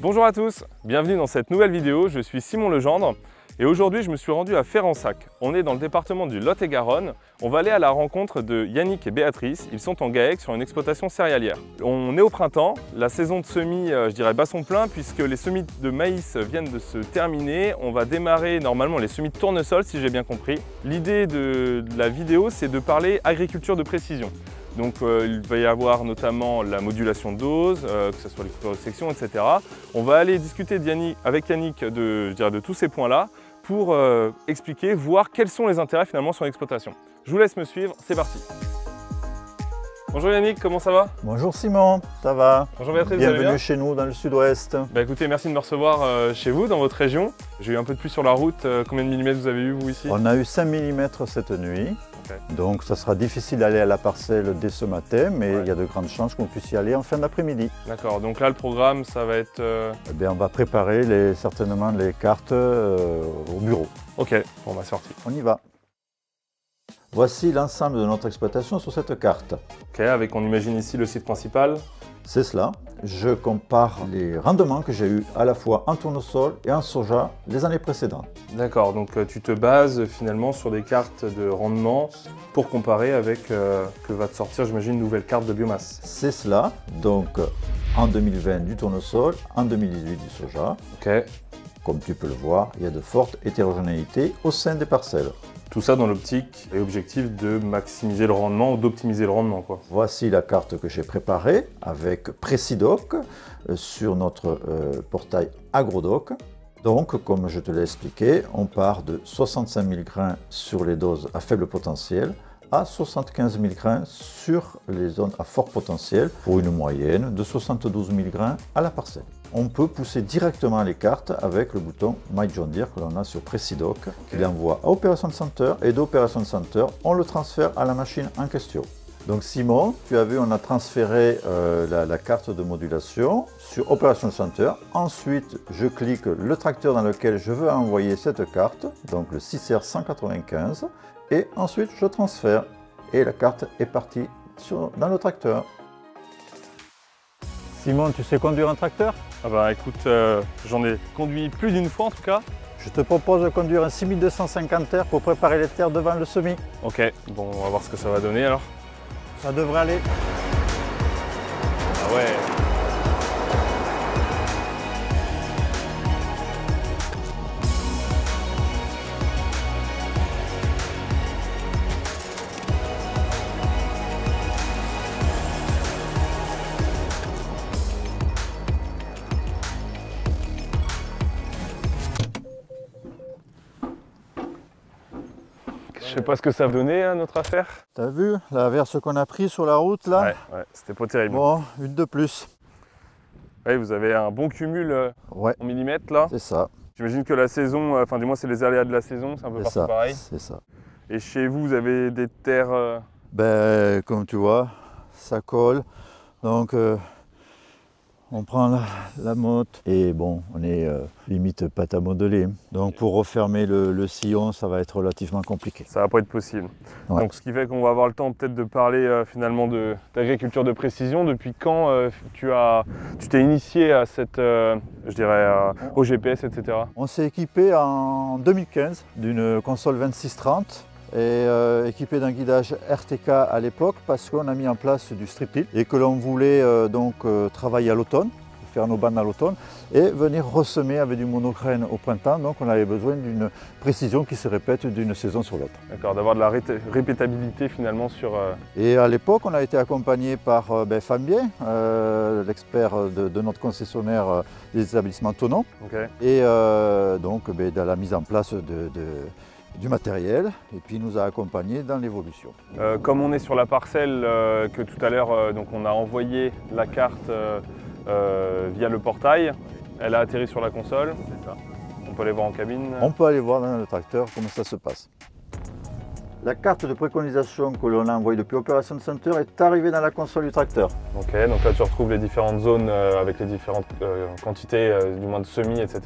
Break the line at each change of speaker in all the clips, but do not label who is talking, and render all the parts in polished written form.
Bonjour à tous, bienvenue dans cette nouvelle vidéo, je suis Simon Legendre et aujourd'hui je me suis rendu à Férensac. On est dans le département du Lot-et-Garonne, on va aller à la rencontre de Yannick et Béatrice, ils sont en GAEC sur une exploitation céréalière. On est au printemps, la saison de semis, je dirais basson plein puisque les semis de maïs viennent de se terminer. On va démarrer normalement les semis de tournesol si j'ai bien compris. L'idée de la vidéo c'est de parler agriculture de précision. Donc il va y avoir notamment la modulation de dose, que ce soit les coupures de section, etc. On va aller discuter avec Yannick de tous ces points-là pour expliquer, voir quels sont les intérêts finalement sur l'exploitation. Je vous laisse me suivre, c'est parti. Bonjour Yannick, comment ça va?
Bonjour Simon, ça va?
Bonjour Béatrice,
bienvenue chez nous dans le sud-ouest.
Bah écoutez, merci de me recevoir chez vous, dans votre région. J'ai eu un peu de pluie sur la route, combien de millimètres vous avez eu vous ici?
On a eu 5 mm cette nuit, okay. Donc ça sera difficile d'aller à la parcelle dès ce matin, mais il y a de grandes chances qu'on puisse y aller en fin d'après-midi.
D'accord, donc là le programme ça va être...
Eh bien, on va préparer certainement les cartes au bureau.
Ok, bon bah c'est parti.
On y va. Voici l'ensemble de notre exploitation sur cette carte.
Ok, avec on imagine ici le site principal.
C'est cela. Je compare les rendements que j'ai eus à la fois en tournesol et en soja les années précédentes.
D'accord, donc tu te bases finalement sur des cartes de rendement pour comparer avec que va te sortir, j'imagine, une nouvelle carte de biomasse.
C'est cela. Donc en 2020 du tournesol, en 2018 du soja.
Ok.
Comme tu peux le voir, il y a de fortes hétérogénéités au sein des parcelles.
Tout ça dans l'optique et objectif de maximiser le rendement ou d'optimiser le rendement, quoi.
Voici la carte que j'ai préparée avec Précidoc sur notre portail AgroDoc. Donc, comme je te l'ai expliqué, on part de 65 000 grains sur les doses à faible potentiel à 75 000 grains sur les zones à fort potentiel pour une moyenne de 72 000 grains à la parcelle. On peut pousser directement les cartes avec le bouton My John Deere que l'on a sur Précidoc, qu'il envoie à Opération Center et d'Opération Center, on le transfère à la machine en question. Donc Simon, tu as vu, on a transféré la carte de modulation sur Opération Center. Ensuite, je clique le tracteur dans lequel je veux envoyer cette carte, donc le 6R195, et ensuite je transfère et la carte est partie dans le tracteur. Simon, tu sais conduire un tracteur?
Ah bah écoute, j'en ai conduit plus d'une fois en tout cas.
Je te propose de conduire un 6250R pour préparer les terres devant le semis.
Ok, bon on va voir ce que ça va donner alors.
Ça devrait aller.
Ah ouais. Je sais pas ce que ça a donné à notre affaire.
T'as vu la verse qu'on a pris sur la route là?
Ouais, c'était pas terrible.
Bon, une de plus.
Ouais, vous avez un bon cumul en millimètres là.
C'est ça.
J'imagine que la saison, enfin du moins c'est les aléas de la saison, c'est un peu partout pareil.
C'est ça.
Et chez vous, vous avez des terres...
Ben, comme tu vois, ça colle. Donc on prend la motte et bon, on est limite pâte à modeler. Donc pour refermer le sillon, ça va être relativement compliqué.
Ça va pas être possible. Ouais. Donc ce qui fait qu'on va avoir le temps peut-être de parler finalement d'agriculture de précision. Depuis quand tu t'es initié à cette, je dirais, au GPS, etc.
On s'est équipé en 2015 d'une console 2630. Et équipé d'un guidage RTK à l'époque parce qu'on a mis en place du strip till et que l'on voulait travailler à l'automne, faire nos bandes à l'automne et venir ressemer avec du monocrène au printemps. Donc on avait besoin d'une précision qui se répète d'une saison sur l'autre.
D'accord, d'avoir de la répétabilité finalement sur...
Et à l'époque on a été accompagné par Fabien, l'expert de notre concessionnaire des établissements Tonon.
Okay.
Et donc dans la mise en place du matériel et puis il nous a accompagnés dans l'évolution.
Comme on est sur la parcelle que tout à l'heure donc on a envoyé la carte via le portail, elle a atterri sur la console. Ça. On peut aller voir en cabine.
On peut aller voir dans le tracteur comment ça se passe. La carte de préconisation que l'on a envoyée depuis Opération Center est arrivée dans la console du tracteur.
Ok, donc là tu retrouves les différentes zones avec les différentes quantités, du moins de semis, etc.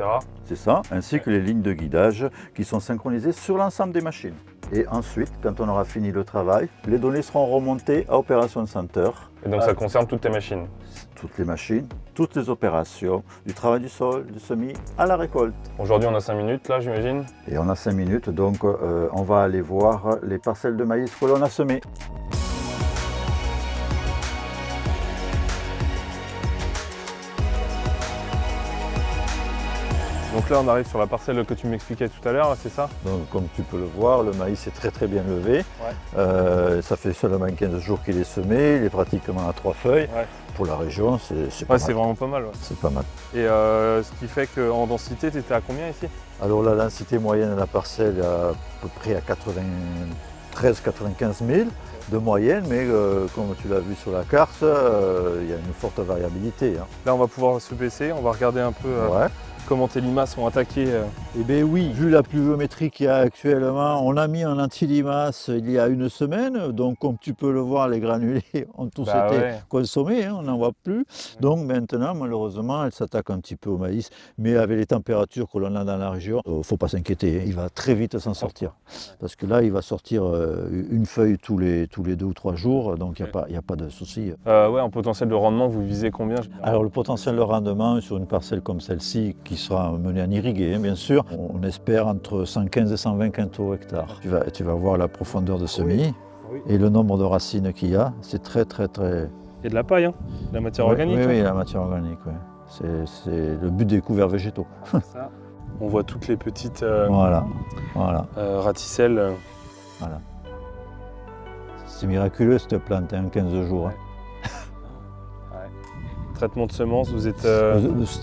C'est ça, ainsi que les lignes de guidage qui sont synchronisées sur l'ensemble des machines. Et ensuite, quand on aura fini le travail, les données seront remontées à Operations Center.
Et donc ça concerne toutes tes machines?
Toutes les machines, toutes les opérations, du travail du sol, du semis à la récolte.
Aujourd'hui on a 5 minutes là, j'imagine?
Et on a 5 minutes, donc on va aller voir les parcelles de maïs que l'on a semées.
Donc là on arrive sur la parcelle que tu m'expliquais tout à l'heure, c'est ça?
Donc comme tu peux le voir, le maïs est très bien levé. Ouais. Ça fait seulement 15 jours qu'il est semé, il est pratiquement à 3 feuilles. Ouais. Pour la région, c'est pas mal.
C'est vraiment pas mal. Ouais.
C'est pas mal.
Et ce qui fait qu'en densité, tu étais à combien ici?
Alors la densité moyenne de la parcelle est à peu près à 93-95 000 de moyenne, mais comme tu l'as vu sur la carte, il y a une forte variabilité. Hein.
Là on va pouvoir se baisser, on va regarder un peu ouais. Comment tes limaces sont attaquées.
Eh bien oui, vu la pluviométrie qu'il y a actuellement, on a mis un anti-limace il y a une semaine, donc comme tu peux le voir, les granulés ont tous été consommés, hein, on n'en voit plus. Donc maintenant, malheureusement, elle s'attaque un petit peu au maïs, mais avec les températures que l'on a dans la région, il ne faut pas s'inquiéter, hein, il va très vite s'en sortir. Parce que là, il va sortir une feuille tous les 2 ou 3 jours, donc il n'y a pas de souci.
Ouais, en potentiel de rendement, vous visez combien?
Alors le potentiel de rendement sur une parcelle comme celle-ci, qui sera menée en irrigué, hein, bien sûr, on espère entre 115 et 120 quintaux au hectare. Tu vas voir la profondeur de semis et le nombre de racines qu'il y a, c'est très.
Il y a de la paille, hein, de la matière organique.
Oui, la matière organique, oui. C'est le but des couverts végétaux.
Ça. On voit toutes les petites
voilà.
raticelles.
Voilà. C'est miraculeux cette plante, hein, 15 jours. Hein.
Traitement de semences, vous êtes...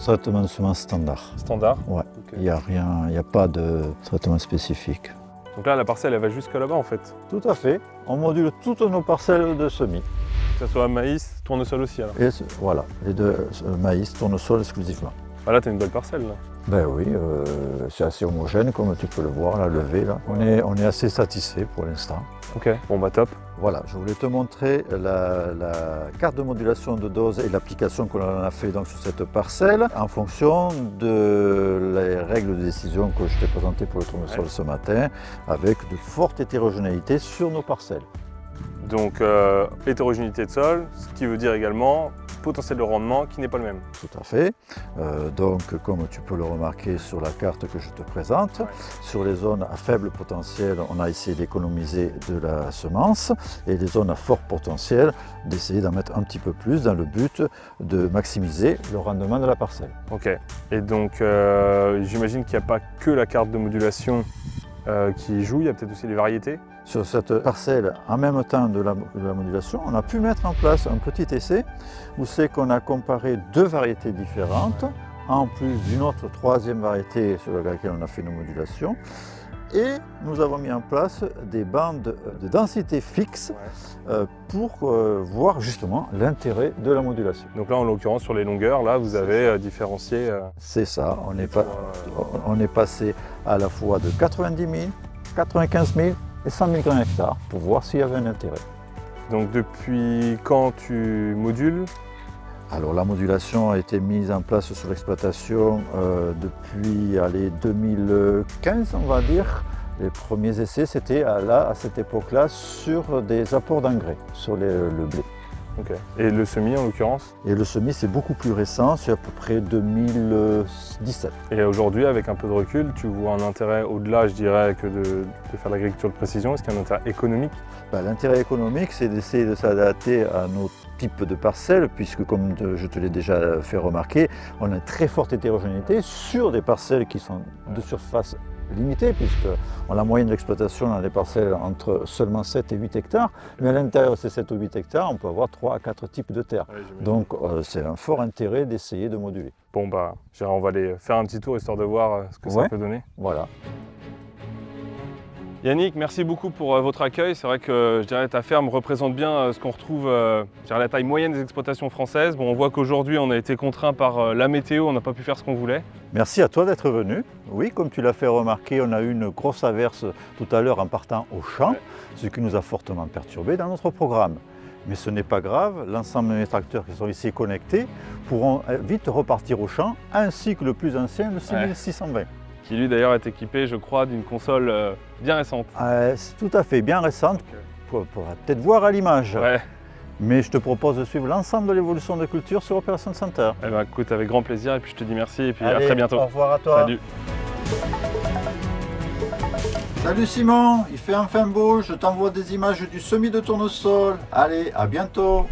Traitement de semences standard.
Standard?
Ouais. Okay. Il n'y a pas de traitement spécifique.
Donc là, la parcelle, elle va jusque là-bas en fait?
Tout à fait. On module toutes nos parcelles de semis.
Que ce soit maïs, tournesol aussi alors?
Et voilà, les deux, maïs, tournesol exclusivement.
Ah là, tu as une belle parcelle là.
Ben oui, c'est assez homogène comme tu peux le voir, la levée là. On est assez satisfait pour l'instant.
Ok, bon bah top.
Voilà, je voulais te montrer la carte de modulation de dose et l'application que l'on a fait donc sur cette parcelle en fonction de les règles de décision que je t'ai présentées pour le tournesol ce matin, avec de fortes hétérogénéités sur nos parcelles.
Donc hétérogénéité de sol, ce qui veut dire également potentiel de rendement qui n'est pas le même.
Tout à fait. Donc comme tu peux le remarquer sur la carte que je te présente, sur les zones à faible potentiel, on a essayé d'économiser de la semence et les zones à fort potentiel, d'essayer d'en mettre un petit peu plus dans le but de maximiser le rendement de la parcelle.
Ok. Et donc j'imagine qu'il n'y a pas que la carte de modulation qui joue, il y a peut-être aussi les variétés?
Sur cette parcelle, en même temps de la modulation, on a pu mettre en place un petit essai où c'est qu'on a comparé 2 variétés différentes, en plus d'une autre 3e variété sur laquelle on a fait nos modulations. Et nous avons mis en place des bandes de densité fixe pour voir justement l'intérêt de la modulation.
Donc là, en l'occurrence, sur les longueurs, là, vous avez différencié...
C'est ça, on est passé à la fois de 90 000, 95 000 et 100 000 grains hectares pour voir s'il y avait un intérêt. Donc
depuis quand tu modules?
Alors la modulation a été mise en place sur l'exploitation depuis 2015, on va dire. Les premiers essais, c'était à cette époque-là sur des apports d'engrais, sur le blé.
Okay. Et le semis en l'occurrence?
Et le semis, c'est beaucoup plus récent, c'est à peu près 2017.
Et aujourd'hui, avec un peu de recul, tu vois un intérêt au-delà, je dirais, que de faire de l'agriculture de précision? Est-ce qu'il y a un intérêt économique?
L'intérêt économique, c'est d'essayer de s'adapter à nos types de parcelles, puisque comme je te l'ai déjà fait remarquer, on a une très forte hétérogénéité sur des parcelles qui sont de surface limitée, puisque la moyenne de l'exploitation dans des parcelles entre seulement 7 et 8 hectares, mais à l'intérieur de ces 7 ou 8 hectares, on peut avoir 3 à 4 types de terres. Donc c'est un fort intérêt d'essayer de moduler.
Bon bah, on va aller faire un petit tour histoire de voir ce que ça peut donner.
Voilà.
Yannick, merci beaucoup pour votre accueil. C'est vrai que je dirais ta ferme représente bien ce qu'on retrouve, la taille moyenne des exploitations françaises. Bon, on voit qu'aujourd'hui on a été contraint par la météo, on n'a pas pu faire ce qu'on voulait.
Merci à toi d'être venu. Oui, comme tu l'as fait remarquer, on a eu une grosse averse tout à l'heure en partant au champ, ce qui nous a fortement perturbé dans notre programme. Mais ce n'est pas grave, l'ensemble de mes tracteurs qui sont ici connectés pourront vite repartir au champ, ainsi que le plus ancien, le 6620.
qui lui d'ailleurs est équipé, je crois, d'une console bien récente.
C'est tout à fait bien récente, pour peut-être voir à l'image.
Ouais.
Mais je te propose de suivre l'ensemble de l'évolution de culture sur Operation Center.
Eh ben, écoute, avec grand plaisir, et puis je te dis merci, et puis
Allez,
à très bientôt.
Au revoir à toi.
Salut.
Salut Simon, il fait enfin beau, je t'envoie des images du semis de tournesol. Allez, à bientôt.